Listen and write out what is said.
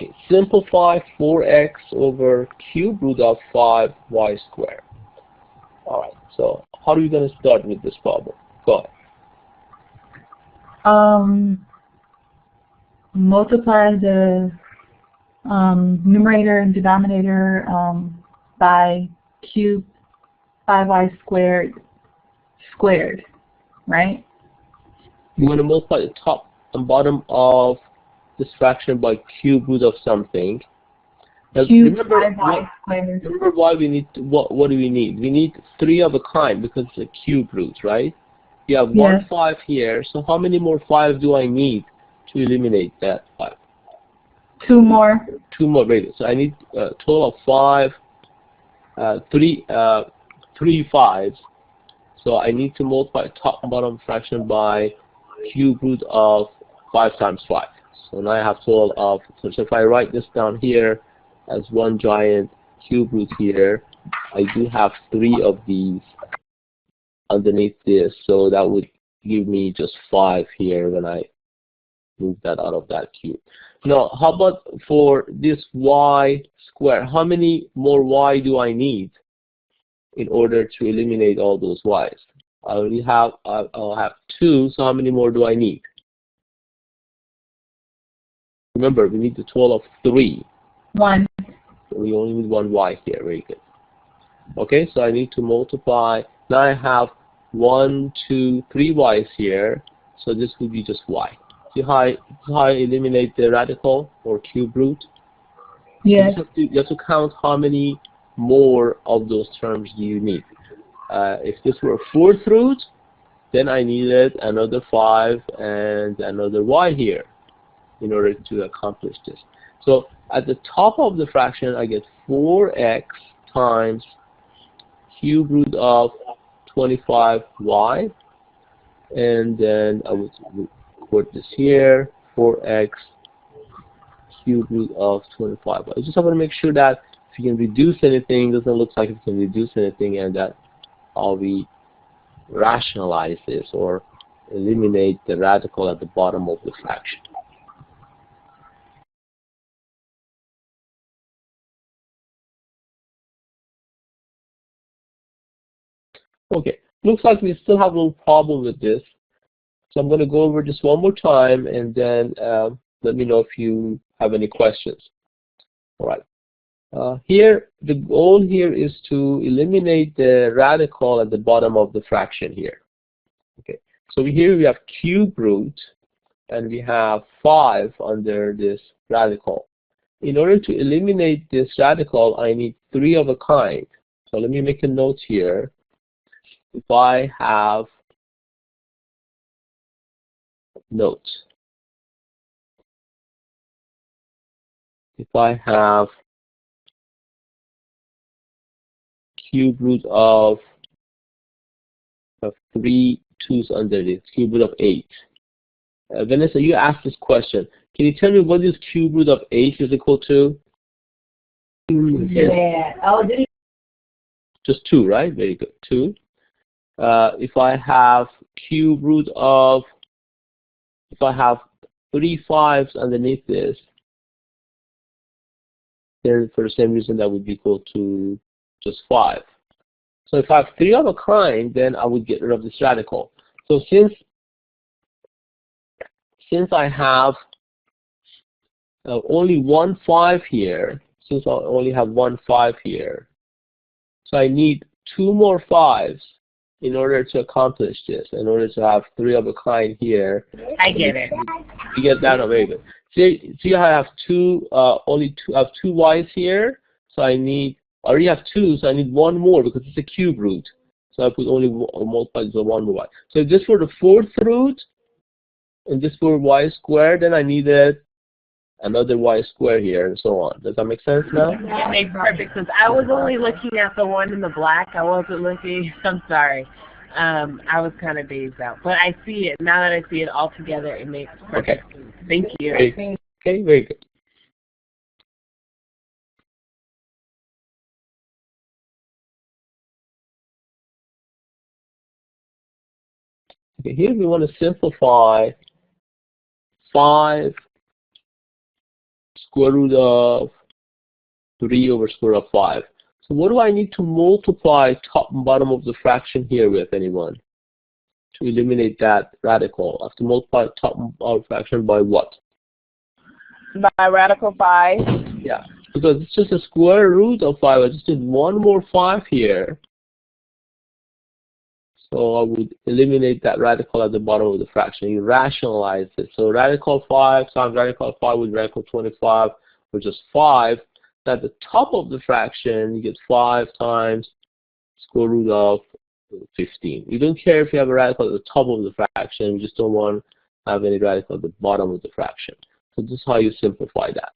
Okay, simplify 4x over cube root of 5y squared. All right, so how are you going to start with this problem? Go ahead. Multiply the numerator and denominator by cube 5y squared, right? You want to multiply the top and bottom of this fraction by cube root of something. Now, remember why we need to, what do we need? We need 3 of a kind because it's a cube root, right? You have one 5 here, so how many more 5s do I need to eliminate that 5? 2 more. 2 more, right? So I need a total of 5, 3 5s. So I need to multiply top and bottom fraction by cube root of 5 times 5. So now I have total of, so if I write this down here as one giant cube root here, I do have 3 of these underneath this, so that would give me just 5 here when I move that out of that cube. Now, how about for this y squared? How many more y do I need in order to eliminate all those y's? I already have, I'll have 2, so how many more do I need? Remember, we need a total of 3. 1. So we only need 1 y here, very good. Okay, so I need to multiply, now I have 1, 2, 3 y's here, so this would be just y. See how I eliminate the radical or cube root? Yes. You have to count how many more of those terms do you need. If this were a 4th root, then I needed another 5 and another y here in order to accomplish this. So at the top of the fraction, I get 4x times cube root of 25y, and then I would put this here, 4x cube root of 25y. I just want to make sure that if you can reduce anything, doesn't look like you can reduce anything, and that how we rationalize this or eliminate the radical at the bottom of the fraction. Okay, looks like we still have a little problem with this. So I'm going to go over this one more time, and then let me know if you have any questions. All right. Here, the goal here is to eliminate the radical at the bottom of the fraction here. Okay. So here we have cube root, and we have 5 under this radical. In order to eliminate this radical, I need 3 of a kind. So let me make a note here. If I have notes, if I have cube root of 3 2's under this, cube root of 8. Vanessa, you asked this question. Can you tell me what is cube root of 8 is equal to? Yeah. Oh, did he? Just 2, right? Very good. 2. If I have cube root of, if I have 3 5's underneath this, then for the same reason that would be equal to just 5. So if I have 3 of a kind, then I would get rid of this radical. So since I have only 1 5 here, since I only have 1 5 here, so I need 2 more 5's in order to accomplish this, in order to have 3 of a kind here. I get it. You get that? Very good. See I have only 2 y's here, so I already have 2, so I need 1 more because it's a cube root. So I put only multiply by 1 more y. So if this were the 4th root, and this were y squared, then I needed another y squared here, and so on. Does that make sense now? That makes perfect sense. I was only looking at the one in the black. I wasn't looking. I'm sorry. I was kind of dazed out, but I see it now that I see it all together. It makes perfect sense. Thank you. Okay, very good. Okay, here we want to simplify 5 square root of 3 over square root of 5. So what do I need to multiply top and bottom of the fraction here with, anyone? To eliminate that radical, I have to multiply top and bottom fraction by what? By radical 5. Yeah, because it's just a square root of 5. I just did one more 5 here. So I would eliminate that radical at the bottom of the fraction. You rationalize it. So radical 5 times radical 5 with radical 25, which is 5. At the top of the fraction, you get 5 times square root of 15. You don't care if you have a radical at the top of the fraction. You just don't want to have any radical at the bottom of the fraction. So this is how you simplify that.